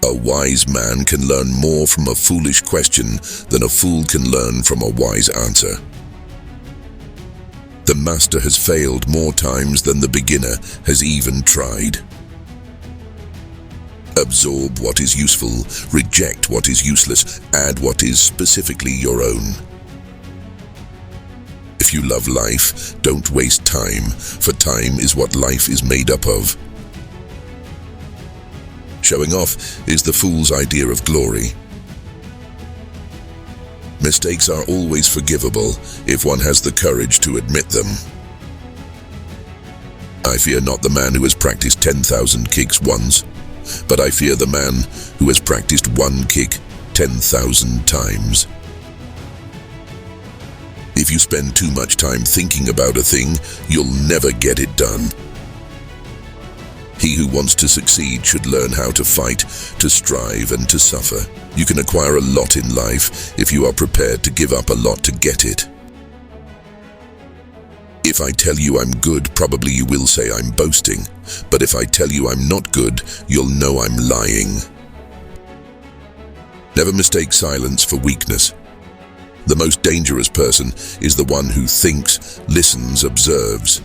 A wise man can learn more from a foolish question than a fool can learn from a wise answer. The master has failed more times than the beginner has even tried. Absorb what is useful, reject what is useless, add what is specifically your own. If you love life, don't waste time, for time is what life is made up of. Showing off is the fool's idea of glory. Mistakes are always forgivable if one has the courage to admit them. I fear not the man who has practiced 10,000 kicks once, but I fear the man who has practiced one kick 10,000 times. If you spend too much time thinking about a thing, you'll never get it done. He who wants to succeed should learn how to fight, to strive, and to suffer. You can acquire a lot in life if you are prepared to give up a lot to get it. If I tell you I'm good, probably you will say I'm boasting. But if I tell you I'm not good, you'll know I'm lying. Never mistake silence for weakness. The most dangerous person is the one who thinks, listens, observes.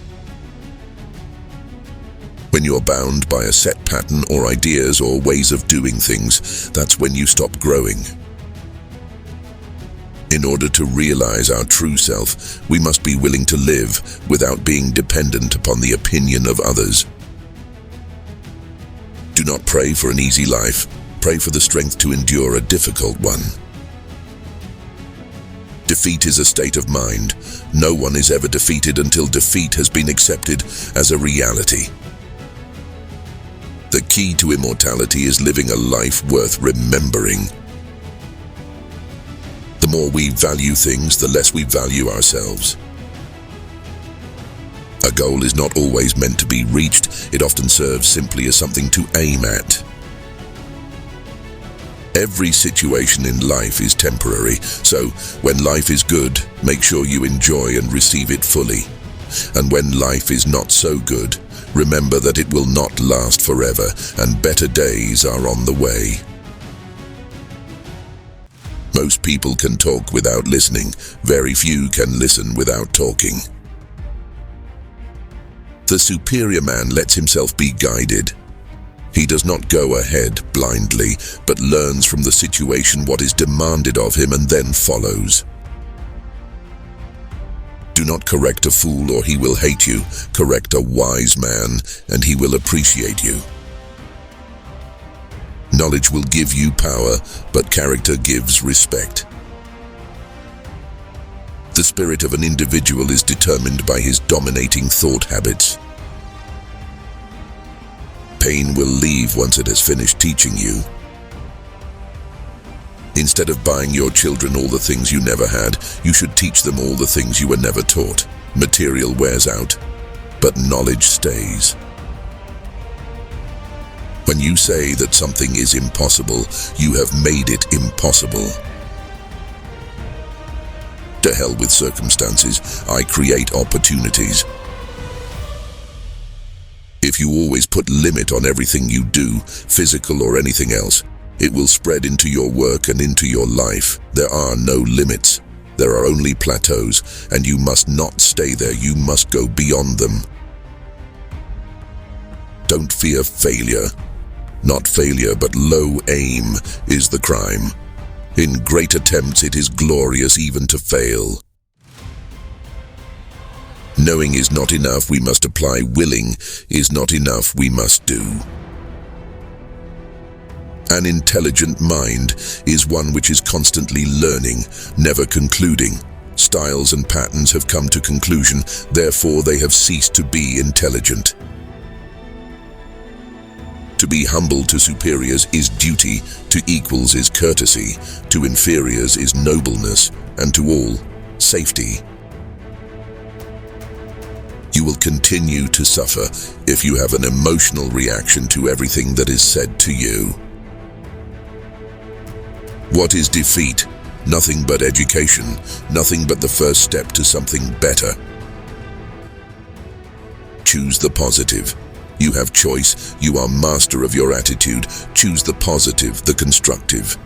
When you're bound by a set pattern or ideas or ways of doing things, that's when you stop growing. In order to realize our true self, we must be willing to live without being dependent upon the opinion of others. Do not pray for an easy life. Pray for the strength to endure a difficult one. Defeat is a state of mind. No one is ever defeated until defeat has been accepted as a reality. The key to immortality is living a life worth remembering. The more we value things, the less we value ourselves. A goal is not always meant to be reached. It often serves simply as something to aim at. Every situation in life is temporary, so when life is good, make sure you enjoy and receive it fully. And when life is not so good, remember that it will not last forever, and better days are on the way. Most people can talk without listening. Very few can listen without talking. The superior man lets himself be guided. He does not go ahead blindly, but learns from the situation what is demanded of him and then follows. Do not correct a fool or he will hate you. Correct a wise man and he will appreciate you. Knowledge will give you power, but character gives respect. The spirit of an individual is determined by his dominating thought habits. Pain will leave once it has finished teaching you. Instead of buying your children all the things you never had, you should teach them all the things you were never taught. Material wears out, but knowledge stays. When you say that something is impossible, you have made it impossible. To hell with circumstances, I create opportunities. If you always put limit on everything you do, physical or anything else, it will spread into your work and into your life. There are no limits. There are only plateaus, and you must not stay there. You must go beyond them. Don't fear failure. Not failure, but low aim is the crime. In great attempts, it is glorious even to fail. Knowing is not enough, we must apply. Willing is not enough, we must do. An intelligent mind is one which is constantly learning, never concluding. Styles and patterns have come to conclusion, therefore they have ceased to be intelligent. To be humble to superiors is duty, to equals is courtesy, to inferiors is nobleness, and to all, safety. You will continue to suffer if you have an emotional reaction to everything that is said to you. What is defeat? Nothing but education, nothing but the first step to something better. Choose the positive. You have choice. You are master of your attitude. Choose the positive, the constructive.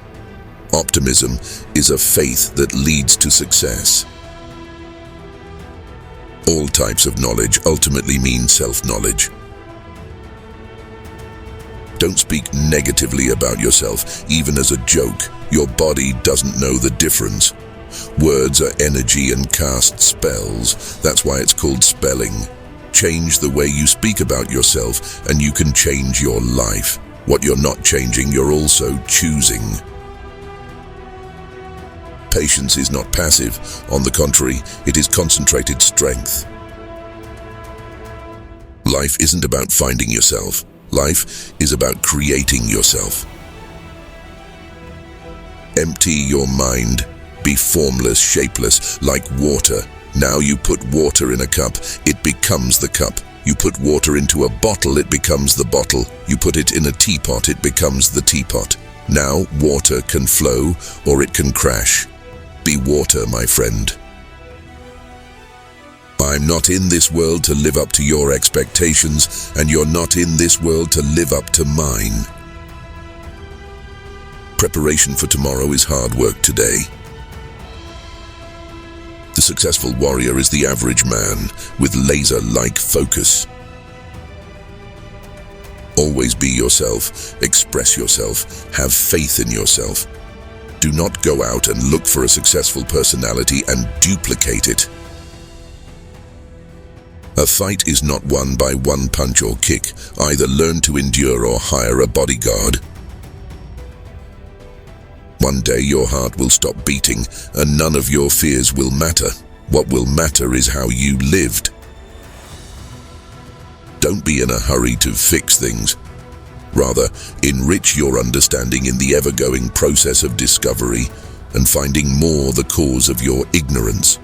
Optimism is a faith that leads to success. All types of knowledge ultimately mean self-knowledge. Don't speak negatively about yourself, even as a joke. Your body doesn't know the difference. Words are energy and cast spells. That's why it's called spelling. Change the way you speak about yourself, and you can change your life. What you're not changing, you're also choosing. Patience is not passive. On the contrary, it is concentrated strength. Life isn't about finding yourself. Life is about creating yourself. Empty your mind. Be formless, shapeless, like water. Now you put water in a cup, it becomes the cup. You put water into a bottle, it becomes the bottle. You put it in a teapot, it becomes the teapot. Now water can flow or it can crash. Be water, my friend. I'm not in this world to live up to your expectations, and you're not in this world to live up to mine. Preparation for tomorrow is hard work today. The successful warrior is the average man with laser-like focus. Always be yourself, express yourself, have faith in yourself. Do not go out and look for a successful personality and duplicate it. A fight is not won by one punch or kick. Either learn to endure or hire a bodyguard. One day your heart will stop beating and none of your fears will matter. What will matter is how you lived. Don't be in a hurry to fix things. Rather, enrich your understanding in the ever-going process of discovery and finding more the cause of your ignorance.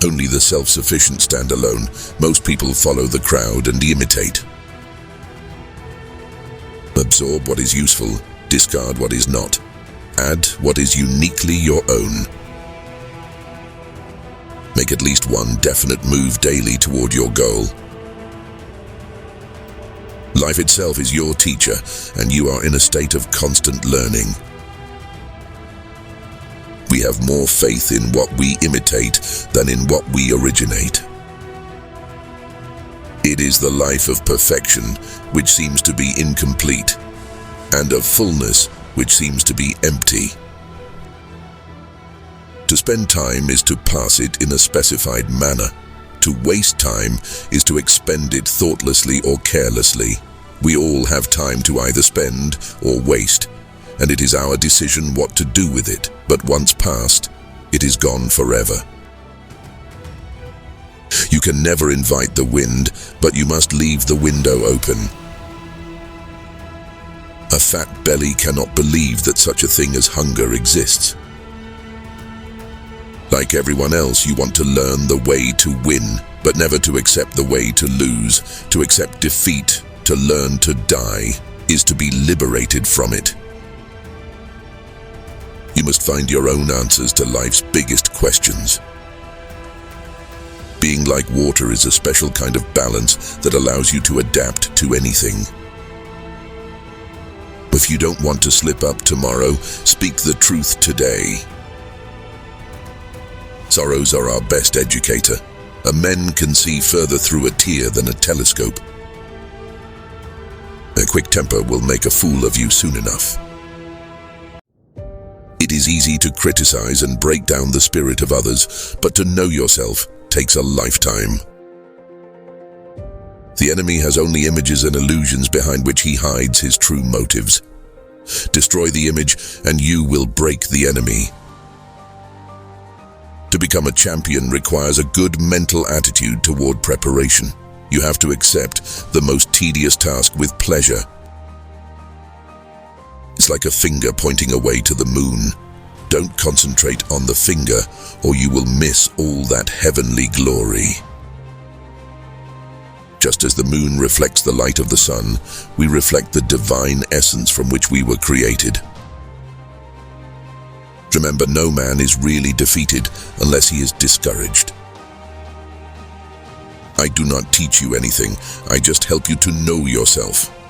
Only the self-sufficient stand alone. Most people follow the crowd and imitate. Absorb what is useful, discard what is not. Add what is uniquely your own. Make at least one definite move daily toward your goal. Life itself is your teacher, and you are in a state of constant learning. We have more faith in what we imitate than in what we originate. It is the life of perfection, which seems to be incomplete, and of fullness, which seems to be empty. To spend time is to pass it in a specified manner. To waste time is to expend it thoughtlessly or carelessly. We all have time to either spend or waste, and it is our decision what to do with it. But once passed, it is gone forever. You can never invite the wind, but you must leave the window open. A fat belly cannot believe that such a thing as hunger exists. Like everyone else, you want to learn the way to win, but never to accept the way to lose. To accept defeat, to learn to die, is to be liberated from it. You must find your own answers to life's biggest questions. Being like water is a special kind of balance that allows you to adapt to anything. If you don't want to slip up tomorrow, speak the truth today. Sorrows are our best educator. A man can see further through a tear than a telescope. A quick temper will make a fool of you soon enough. It is easy to criticize and break down the spirit of others, but to know yourself takes a lifetime. The enemy has only images and illusions behind which he hides his true motives. Destroy the image and you will break the enemy. To become a champion requires a good mental attitude toward preparation. You have to accept the most tedious task with pleasure. It's like a finger pointing away to the moon. Don't concentrate on the finger, or you will miss all that heavenly glory. Just as the moon reflects the light of the sun, we reflect the divine essence from which we were created. Remember, no man is really defeated unless he is discouraged. I do not teach you anything. I just help you to know yourself.